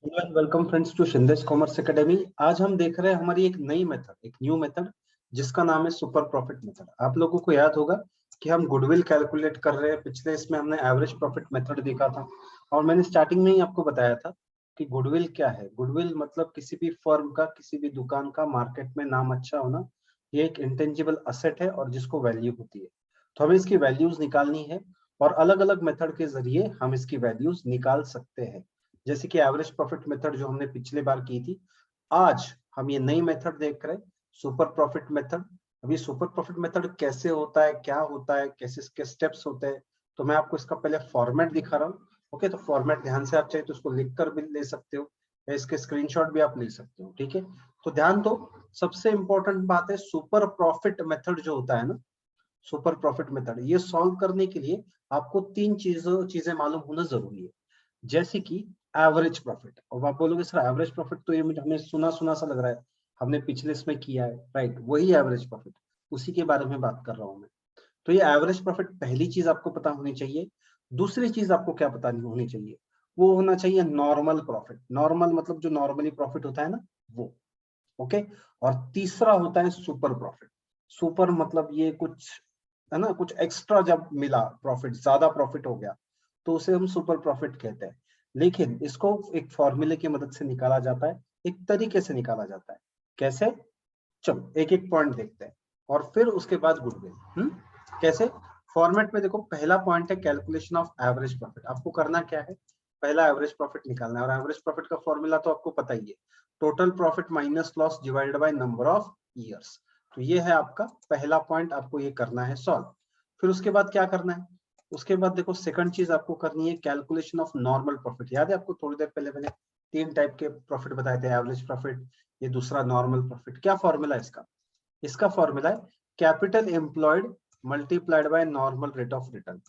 Hello and welcome friends to Shinde's commerce academy. आज हम देख रहे हैं हमारी एक नई मेथड, एक न्यू मेथड जिसका नाम है सुपर प्रॉफिट मेथड। आप लोगों को याद होगा कि हम गुडविल कैलकुलेट कर रहे हैं। पिछले इसमें हमने एवरेज प्रॉफिट मेथड देखा था और मैंने स्टार्टिंग में ही आपको बताया था कि गुडविल क्या है। गुडविल मतलब किसी भी फर्म का, किसी भी दुकान का मार्केट में नाम अच्छा होना। ये एक इंटेंजिबल असेट है और जिसको वैल्यू होती है। तो हमें इसकी वैल्यूज निकालनी है और अलग अलग मेथड के जरिए हम इसकी वैल्यूज निकाल सकते हैं, जैसे कि एवरेज प्रॉफिट मेथड जो हमने पिछले बार की थी। आज हम ये नई मेथड देख रहे हैं, सुपर प्रॉफिट मेथड। अभी सुपर प्रॉफिट मेथड कैसे होता है, क्या होता है, कैसे इसके स्टेप्स होते हैं, तो मैं आपको इसका पहले फॉर्मेट दिखा रहा हूँ। ओके, तो फॉर्मेट ध्यान से आप चाहे तो उसको लिख कर भी ले सकते हो या इसके स्क्रीनशॉट भी आप ले सकते हो। ठीक है, तो ध्यान दो। सबसे इंपॉर्टेंट बात है, सुपर प्रॉफिट मेथड जो होता है ना, सुपर प्रॉफिट मेथड, ये सॉल्व करने के लिए आपको तीन चीजें मालूम होना जरूरी है। जैसे कि एवरेज प्रॉफिट। और आप बोलोगे सर एवरेज प्रॉफिट तो ये मुझे हमें सुना सुना सा लग रहा है, हमने पिछले इसमें किया है। राइट, वही एवरेज प्रॉफिट, उसी के बारे में बात कर रहा हूं मैं। तो ये एवरेज प्रॉफिट पहली चीज आपको पता होनी चाहिए। दूसरी चीज आपको क्या पता नहीं होनी चाहिए, वो होना चाहिए नॉर्मल प्रॉफिट। नॉर्मल मतलब जो नॉर्मली प्रॉफिट होता है ना, वो। ओके, और तीसरा होता है सुपर प्रॉफिट। सुपर मतलब ये कुछ है ना, कुछ एक्स्ट्रा जब मिला, प्रॉफिट ज्यादा प्रॉफिट हो गया, तो उसे हम सुपर प्रॉफिट कहते हैं। लेकिन इसको एक फॉर्मूले की मदद से निकाला जाता है, एक तरीके से निकाला जाता है। कैसे? चलो एक एक पॉइंट देखते हैं और फिर उसके बाद गुडविल। कैसे? फॉर्मेट में देखो, पहला पॉइंट है कैलकुलेशन ऑफ एवरेज प्रॉफिट। आपको करना क्या है, पहला एवरेज प्रॉफिट निकालना है। और एवरेज प्रॉफिट का फॉर्मूला तो आपको पता ही है, total profit minus loss divided by number of years. तो ये है आपका पहला पॉइंट, आपको ये करना है सॉल्व। फिर उसके बाद क्या करना है, उसके बाद देखो सेकंड चीज आपको करनी है कैलकुलेशन ऑफ नॉर्मल प्रॉफिट। याद है आपको, थोड़ी देर पहले मैंने तीन टाइप के प्रॉफिट बताए थे, एवरेज प्रॉफिट, ये दूसरा नॉर्मल प्रॉफिट। क्या फॉर्मूला है इसका? इसका फॉर्मूला है capital employed multiplied by normal rate of return.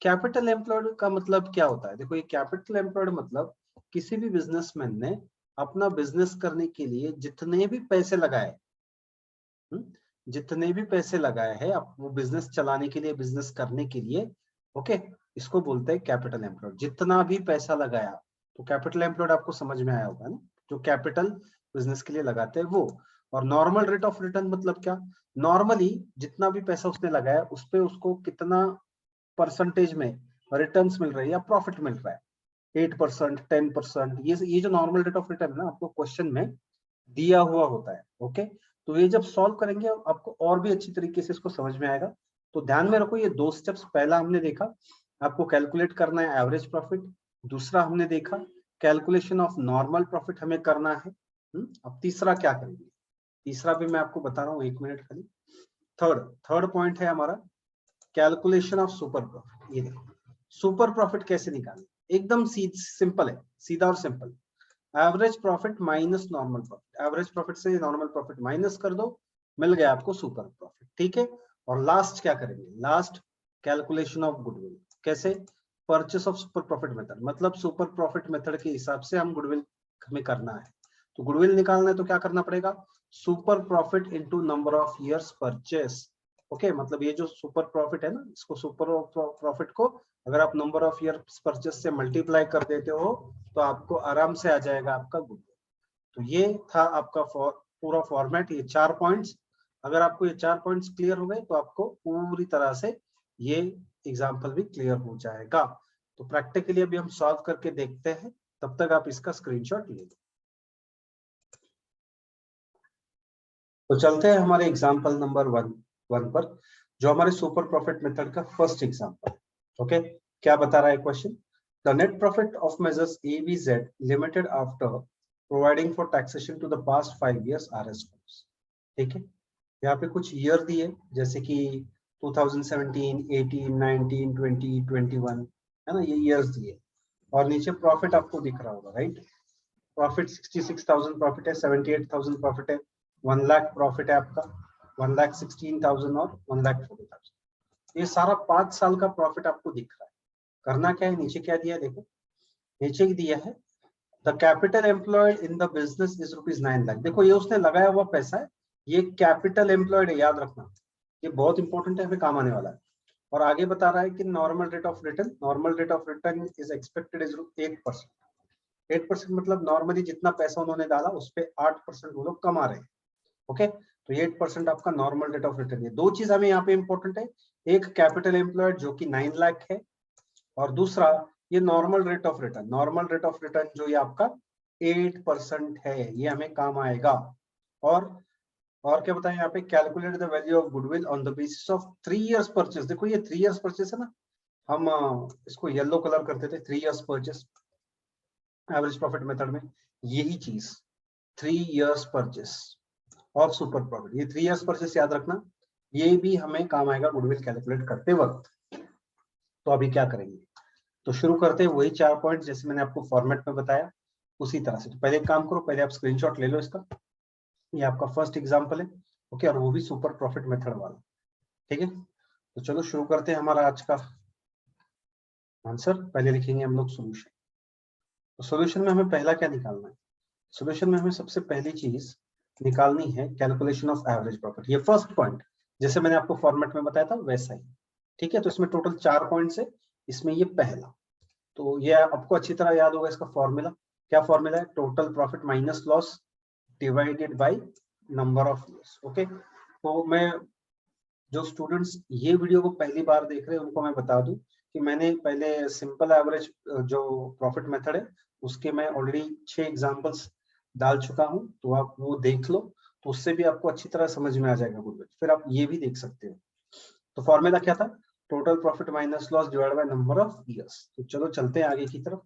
Capital employed का मतलब क्या होता है? देखो, ये कैपिटल एम्प्लॉयड मतलब किसी भी बिजनेसमैन ने अपना बिजनेस करने के लिए जितने भी पैसे लगाए, जितने भी पैसे लगाए हैं आप, वो बिजनेस चलाने के लिए, बिजनेस करने के लिए। ओके, इसको बोलते हैं कैपिटल एम्प्लॉयड। जितना भी पैसा लगाया, तो कैपिटल एम्प्लॉयड आपको समझ में आया होगा ना, जो कैपिटल बिजनेस के लिए लगाते हैं वो। और नॉर्मल रेट ऑफ रिटर्न मतलब क्या? नॉर्मली जितना भी पैसा उसने लगाया, उस पे उसको कितना परसेंटेज में रिटर्न्स मिल रही है या प्रॉफिट मिल रहा है। 8%, 10%, ये जो नॉर्मल रेट ऑफ रिटर्न है ना, आपको क्वेश्चन में दिया हुआ होता है। ओके, तो ये जब सॉल्व करेंगे आपको और भी अच्छी तरीके से इसको समझ में आएगा। तो ध्यान में रखो, ये दो स्टेप्स पहला हमने देखा, आपको कैलकुलेट करना है एवरेज प्रॉफिट। दूसरा हमने देखा कैलकुलेशन ऑफ नॉर्मल प्रॉफिट हमें करना है। अब तीसरा क्या करेंगे, तीसरा भी मैं आपको बता रहा हूँ, एक मिनट खाली। थर्ड थर्ड पॉइंट है हमारा कैलकुलेशन ऑफ सुपर प्रॉफिट। ये देखो, सुपर प्रॉफिट कैसे निकालें, एकदम सिंपल है, सीधा और simple. Average profit minus normal profit. Average profit से नॉर्मल प्रॉफिट माइनस कर दो, मिल गया आपको सुपर प्रॉफिट। ठीक है, और लास्ट क्या करेंगे, लास्ट कैलकुलेशन ऑफ गुडविल। कैसे? Purchase of super profit method, मतलब सुपर प्रॉफिट मेथड के हिसाब से हम गुडविल हमें करना है। तो गुडविल निकालना है तो क्या करना पड़ेगा, super profit into number of years purchase. Okay, मतलब ये जो सुपर प्रॉफिट है ना, इसको सुपर प्रॉफिट को अगर आप नंबर ऑफ ईयर्स परचेस से मल्टीप्लाई कर देते हो, तो आपको आराम से आ जाएगा आपका गुडविल। तो ये था आपका पूरा फॉर्मेट, ये 4 पॉइंट्स। अगर आपको ये 4 पॉइंट्स क्लियर हो गए, तो आपको पूरी तरह से ये एग्जाम्पल भी क्लियर हो जाएगा। तो प्रैक्टिकली अभी हम सॉल्व करके देखते हैं, तब तक आप इसका स्क्रीनशॉट ले लो। तो चलते हैं हमारे एग्जाम्पल नंबर वन पर, जो हमारे सुपर प्रॉफिट मेथड का फर्स्ट एग्जाम्पल। ओके, क्या बता रहा है question? The net profit of measures ABZ limited after providing for taxation to the past 5 years are as follows. ठीक है, यहाँ पे कुछ ईयर दिए, जैसे कि 2017, 18, 19, 20, 21, है ना, ये ईयर्स दिए। और नीचे प्रॉफिट आपको दिख रहा होगा, राइट? प्रॉफिट 66,000 प्रॉफिट है, 78,000 प्रॉफिट है, 1 लाख प्रॉफिट है आपका, 1,16,000 और 1,40,000। ये सारा 5 साल का प्रॉफिट आपको दिख रहा है। करना क्या है, नीचे क्या दिया है देखो, नीचे दिया है the capital employed in the business is ₹9 lakh. देखो, ये उसने लगाया हुआ पैसा है, ये कैपिटल एम्प्लॉयड है, याद रखना, ये बहुत इंपॉर्टेंट है, हमें काम आने वाला है। और आगे बता रहा है कि normal rate of return, normal rate of return is expected is 8%। 8% मतलब नॉर्मली जितना पैसा उन्होंने डाला उस पे 8% वो लोग कमा रहे हैं। ओके, तो ये 8% आपका नॉर्मल रेट ऑफ रिटर्न है। दो चीज हमें यहाँ पे इंपॉर्टेंट है, एक कैपिटल एम्प्लॉयड जो कि 9 लाख है, और दूसरा ये normal rate of return. Normal rate of return जो ये आपका 8% है, ये हमें काम आएगा। और क्या बताएं यहाँ पे, calculate the value of goodwill on the basis of 3 years purchase. देखो ये 3 इयर्स परचेस है ना, हम इसको येलो कलर करते थे 3 years purchase average profit method में, यही चीज 3 इयर्स परचेस और सुपर प्रॉफिट, ये 3 इयर्स परचेस याद रखना, ये भी हमें काम आएगा गुडविल कैलकुलेट करते वक्त। तो अभी क्या करेंगे, तो शुरू करते हैं वही 4 पॉइंट जैसे मैंने आपको फॉर्मेट में बताया उसी तरह से। तो पहले एक काम करो, पहले आप स्क्रीनशॉट ले लो इसका, ये आपका फर्स्ट एग्जांपल है। ओके, और वो भी सुपर प्रॉफिट मेथड वाला। ठीक है, तो चलो शुरू करते हैं हमारा आज का आंसर। पहले लिखेंगे हम लोग सोल्यूशन। तो सोल्यूशन में हमें पहला क्या निकालना है, सोल्यूशन में हमें सबसे पहली चीज निकालनी है कैलकुलेशन ऑफ एवरेज प्रॉफिट। ये फर्स्ट पॉइंट जैसे मैंने आपको फॉर्मेट में बताया था वैसा ही। ठीक है, तो इसमें टोटल 4 पॉइंट्स है, इसमें ये पहला, तो ये आपको अच्छी तरह याद होगा इसका फॉर्मूला। क्या फॉर्मूला है, total profit minus loss divided by number of years. Okay, तो मैं जो स्टूडेंट्स ये वीडियो को पहली बार देख रहे हैं उनको मैं बता दूं कि मैंने पहले सिंपल एवरेज जो प्रॉफिट मेथड है उसके मैं ऑलरेडी 6 एग्जांपल्स डाल चुका हूं, तो आप वो देख लो, तो उससे भी आपको अच्छी तरह समझ में आ जाएगा गुडविल। फिर आप ये भी देख सकते हो। तो फॉर्मूला क्या था, total profit minus loss divided by number of years. तो चलो चलते हैं आगे की तरफ।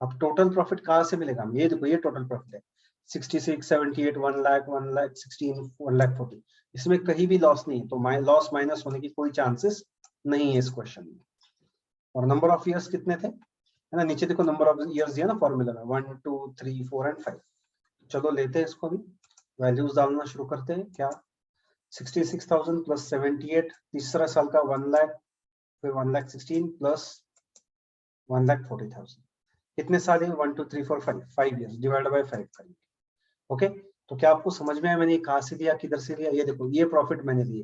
अब टोटल प्रॉफिट कहाँ से मिलेगा, ये देखो ये टोटल प्रॉफिट है 66, 78, 1 लाख, 1 लाख 16, 1 लाख 40। इसमें कहीं भी लॉस नहीं है, तो लॉस माइनस होने की कोई चांसेस नहीं है इस क्वेश्चन में। और नंबर ऑफ ईयर्स कितने थे, है ना, नीचे देखो नंबर ऑफ ईयर्स दिया ना फॉर्मूला में, 1 2 3 4 एंड 5। चलो लेते हैं इसको भी, वैल्यूज डालना शुरू करते हैं। क्या 66,000 प्लस 78, तीसरा साल का 1 लाख, फिर 1 लाख 16 प्लस 1 लाख 40,000। कितने साल है, 1 2 3 4 5 ईयर्स डिवाइड बाय 5 करेंगे। ओके, तो क्या आपको समझ में आया मैंने कहाँ से दिया किधर से लिया। ये देखो ये प्रॉफिट मैंने लिए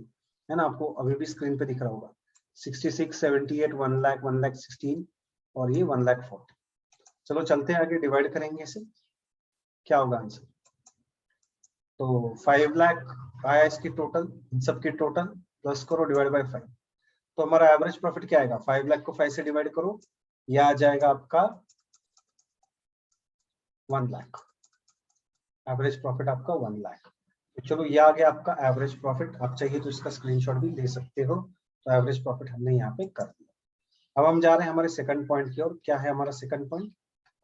है ना, आपको अभी भी स्क्रीन पे दिख रहा होगा 66, 78, 1 लाख, 1 लाख 16 और ये 1 लाख 40। चलो चलते हैं आगे, डिवाइड करेंगे इसे, क्या होगा आंसर। तो 5 लाख आया इसकी टोटल, इन सबकी टोटल प्लस करो डिवाइड बाय 5। तो हमारा एवरेज प्रॉफिट क्या आएगा, 5 लाख को 5 से डिवाइड करो, यह आ जाएगा आपका 1 लाख। एवरेज प्रॉफिट आपका 1 लाख। तो चलो ये आ गया आपका एवरेज प्रॉफिट। आप चाहिए तो इसका स्क्रीनशॉट भी ले सकते हो। तो एवरेज प्रॉफिट हमने यहाँ पे कर दिया। अब हम जा रहे हैं हमारे सेकंड पॉइंट की ओर। क्या है हमारा सेकंड पॉइंट,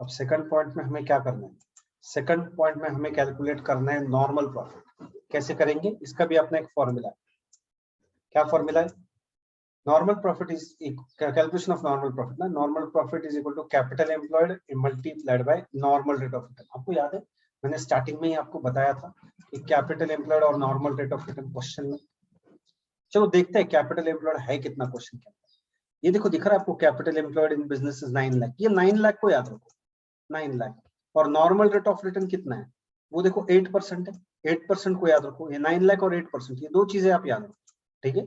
अब सेकंड पॉइंट में हमें क्या करना है, सेकंड पॉइंट में हमें कैलकुलेट करना है नॉर्मल प्रॉफिट। कैसे करेंगे, इसका भी अपना एक फॉर्मूला है। क्या फॉर्मूला है, normal profit is calculation of normal profit ना, normal profit is equal to capital employed multiplied by normal rate of return. आपको याद है मैंने स्टार्टिंग में ही आपको बताया था कि कैपिटल एम्प्लॉयड और normal rate of return question में। चलो देखते हैं कैपिटल एम्प्लॉयड है कितना क्वेश्चन के अंदर। ये देखो दिख रहा है आपको, capital employed in business is 9 lakh. ये 9 लाख को याद रखो, 9 लाख। और नॉर्मल रेट ऑफ रिटर्न कितना है, वो देखो 8% है, 8% को याद रखो। ये 9 लाख और 8%, ये दो चीजें आप याद रखो। ठीक है,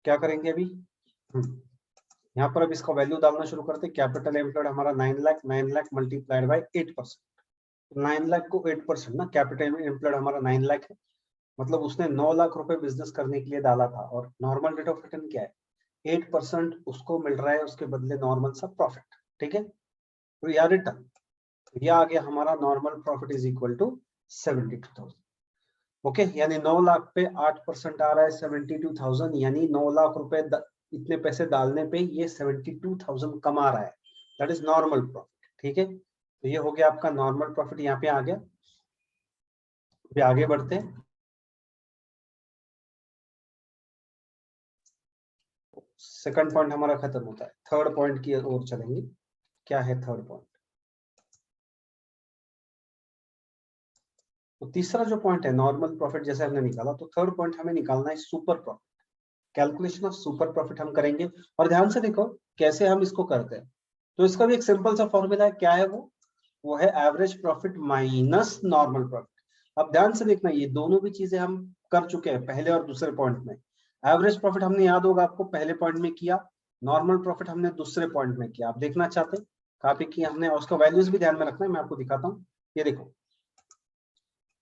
क्या करेंगे अभी, यहाँ पर अब इसका वैल्यू डालना शुरू करते हैं। कैपिटल एम्प्लॉयड हमारा 9 लाख, 9 लाख मल्टीप्लाइड बाय 8%। 9 लाख को 8% ना, कैपिटल एम्प्लॉयड हमारा 9 लाख है, मतलब उसने 9 लाख रुपए बिजनेस करने के लिए डाला था। और नॉर्मल रेट ऑफ रिटर्न क्या है, 8% उसको मिल रहा है उसके बदले नॉर्मल सा प्रॉफिट। ठीक है, तो यह रिटर्न, यह आ गया हमारा normal profit is equal to 72,000। Okay, यानी 9 लाख पे 8% आ रहा है 72,000, यानी 9 लाख रुपए इतने पैसे डालने पे ये 72,000 कमा रहा है। That is normal profit. ठीक है, तो ये हो गया आपका नॉर्मल प्रॉफिट, यहाँ पे आ गया। अभी आगे बढ़ते हैं, सेकंड पॉइंट हमारा खत्म होता है, थर्ड पॉइंट की ओर चलेंगे। क्या है थर्ड पॉइंट, तो तीसरा जो पॉइंट है नॉर्मल प्रॉफिट जैसे हमने निकाला, तो थर्ड पॉइंट हमें निकालना है super profit. Calculation of super profit हम करेंगे, और ध्यान से देखो कैसे हम इसको करते हैं। तो इसका भी एक सिंपल सा फॉर्मूला है। क्या है वो है average profit minus normal profit. अब ध्यान से देखना, ये दोनों भी चीजें हम कर चुके हैं पहले और दूसरे पॉइंट में। एवरेज प्रॉफिट हमने याद होगा आपको पहले पॉइंट में किया, नॉर्मल प्रॉफिट हमने दूसरे पॉइंट में किया। आप देखना चाहते हैं कॉपी की हमने, और उसका वैल्यूज भी ध्यान में रखना है, मैं आपको दिखाता हूँ। ये देखो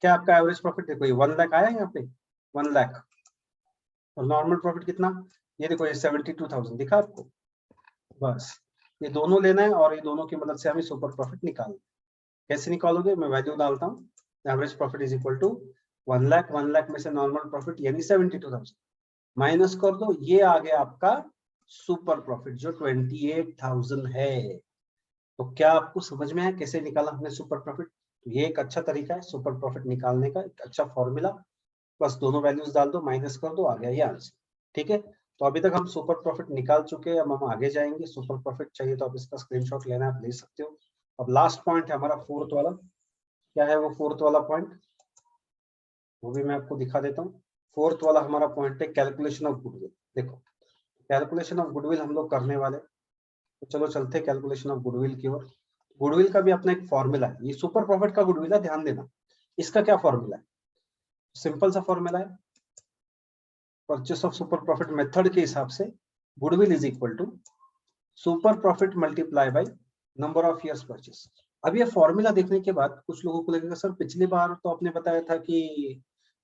क्या आपका एवरेज प्रॉफिट, देखो ये 1 लाख आया यहाँ पे 1 लाख, और नॉर्मल प्रॉफिट कितना, ये देखो ये 72,000 दिखा आपको। बस ये दोनों लेना है और ये दोनों की मदद से हमें सुपर प्रॉफिट निकालना है। कैसे निकालोगे, मैं वैल्यू डालता हूँ, average profit is equal to 1 lakh, 1 lakh में से नॉर्मल प्रॉफिट यानी 72,000 माइनस कर दो, ये आ गया आपका सुपर प्रॉफिट जो 28,000 है। तो क्या आपको समझ में आया कैसे निकाला हमने सुपर प्रॉफिट? तो ये एक अच्छा तरीका है सुपर प्रॉफिट निकालने का, एक अच्छा फॉर्मूला। बस दोनों वैल्यूज डाल दो, माइनस कर दो, आ गया ये आंसर। ठीक है, तो अभी तक हम सुपर प्रॉफिट निकाल चुके हैं, अब हम आगे जाएंगे। सुपर प्रॉफिट चाहिए तो आप इसका स्क्रीनशॉट लेना है, आप ले सकते हो। अब लास्ट पॉइंट है हमारा फोर्थ वाला। क्या है वो फोर्थ वाला पॉइंट, वो भी मैं आपको दिखा देता हूँ। फोर्थ वाला हमारा पॉइंट है कैलकुलेशन ऑफ गुडविल। देखो कैलकुलेशन ऑफ गुडविल हम लोग करने वाले, तो चलो चलते हैं कैलकुलेशन ऑफ गुडविल की ओर। गुडविल का भी अपना एक फॉर्मूला है, ये सुपर प्रॉफिट का गुडविल है, ध्यान देना। इसका क्या फॉर्मूला है, सिंपल सा फॉर्मूला है, purchase of super profit method के हिसाब से goodwill is equal to super profit multiply by number of years purchase. अब ये फॉर्मूला देखने के बाद कुछ लोगों को लगेगा सर पिछली बार तो आपने बताया था कि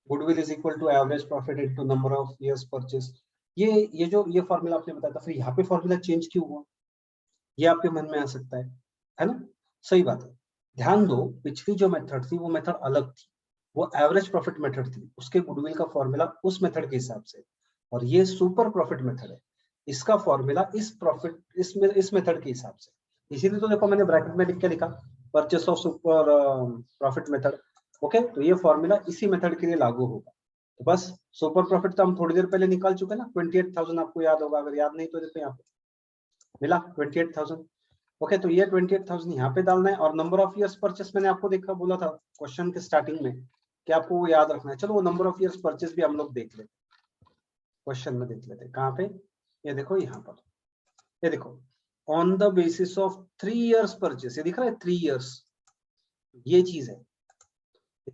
goodwill is equal to average profit into number of years purchase, ये फॉर्मूला आपने बताया था, फिर यहाँ पे फॉर्मूला चेंज क्यों हुआ, ये आपके मन में आ सकता है ना? सही बात है, ध्यान दो पिछली जो मेथड थी वो मेथड अलग थी, वो एवरेज प्रॉफिट मेथड थी, उसके गुडविल का फॉर्मूला उस मेथड के हिसाब से, और ये सुपर प्रॉफिट मेथड है, इसका फॉर्मूला इस मेथड के हिसाब से। इसीलिए तो देखो मैंने ब्रैकेट में लिख के लिखा purchase of super profit method. Okay, तो ये फॉर्मूला इसी मेथड के लिए लागू होगा। तो बस सुपर प्रॉफिट तो हम थोड़ी देर पहले निकाल चुके ना, 28,000 आपको याद होगा, अगर याद नहीं तो देखो यहाँ पे मिला 28,000। ओके, तो ये 28,000 यहाँ पे डालना है, और नंबर ऑफ इयर्स परचेस मैंने आपको देखा बोला था क्वेश्चन के स्टार्टिंग में कि आपको वो याद रखना है। चलो वो नंबर ऑफ इयर्स परचेस भी हम लोग देख लेते, क्वेश्चन में देख लेते कहाँ पे, ये देखो यहाँ पर, ये देखो on the basis of 3 years purchase, ये दिख रहा है 3 इयर्स, ये चीज है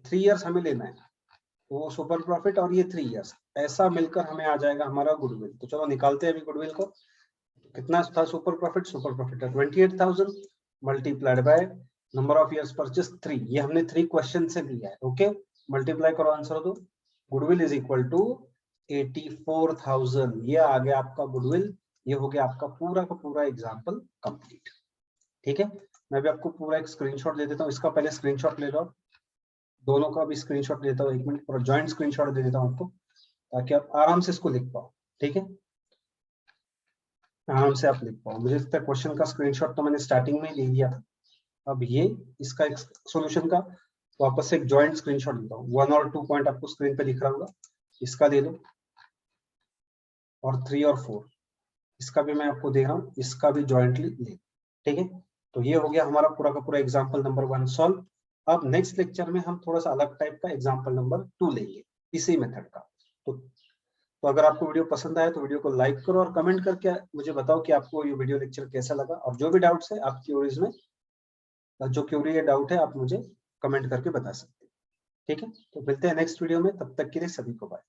3 इयर्स हमें लेना है, तो वो सुपर प्रॉफिट और ये 3 इयर्स ऐसा मिलकर हमें आ जाएगा हमारा गुडविल। तो चलो निकालते हैं अभी गुडविल को। कितना था सुपर प्रॉफिट है 28,000 multiplied by number of years purchase 3, ये हमने 3 क्वेश्चन से लिया है। ओके, मल्टीप्लाई करो, आंसर दो, गुडविल इज इक्वल टू 84,000, ये आ गया आपका गुडविल। ये हो गया आपका पूरा का पूरा एग्जाम्पल कंप्लीट। ठीक है, मैं भी आपको पूरा एक स्क्रीनशॉट दे देता हूँ, इसका पहले स्क्रीनशॉट ले लो, दोनों का भी स्क्रीनशॉट देता हूँ, 1 मिनट पूरा ज्वाइंट स्क्रीनशॉट दे देता हूँ आपको, ताकि आप आराम से इसको लिख पाओ। ठीक है, आराम से आप लिख पाओ। मुझे लगता है क्वेश्चन का स्क्रीनशॉट तो मैंने स्टार्टिंग में ले लिया था, अब ये इसका एक सॉल्यूशन का वापस से एक जॉइंट स्क्रीनशॉट लेता हूँ। 1 और 2 पॉइंट आपको स्क्रीन पे दिख रहा होगा, इसका ले लो, और 3 और 4 इसका भी मैं आपको दे रहा हूँ, इसका भी जॉइंटली ले। ठीक है, तो ये हो गया हमारा पूरा का पूरा एग्जाम्पल नंबर 1 सॉल्व। अब नेक्स्ट लेक्चर में हम थोड़ा सा अलग टाइप का एग्जाम्पल नंबर 2 लेंगे इसी मेथड का। तो अगर आपको वीडियो पसंद आया तो वीडियो को लाइक करो और कमेंट करके मुझे बताओ कि आपको ये वीडियो लेक्चर कैसा लगा, और जो भी डाउट्स है आपकी क्यूरीज में, जो क्यूरी या डाउट है आप मुझे कमेंट करके बता सकते हैं। ठीक है, तो मिलते हैं नेक्स्ट वीडियो में, तब तक के लिए सभी को बाय।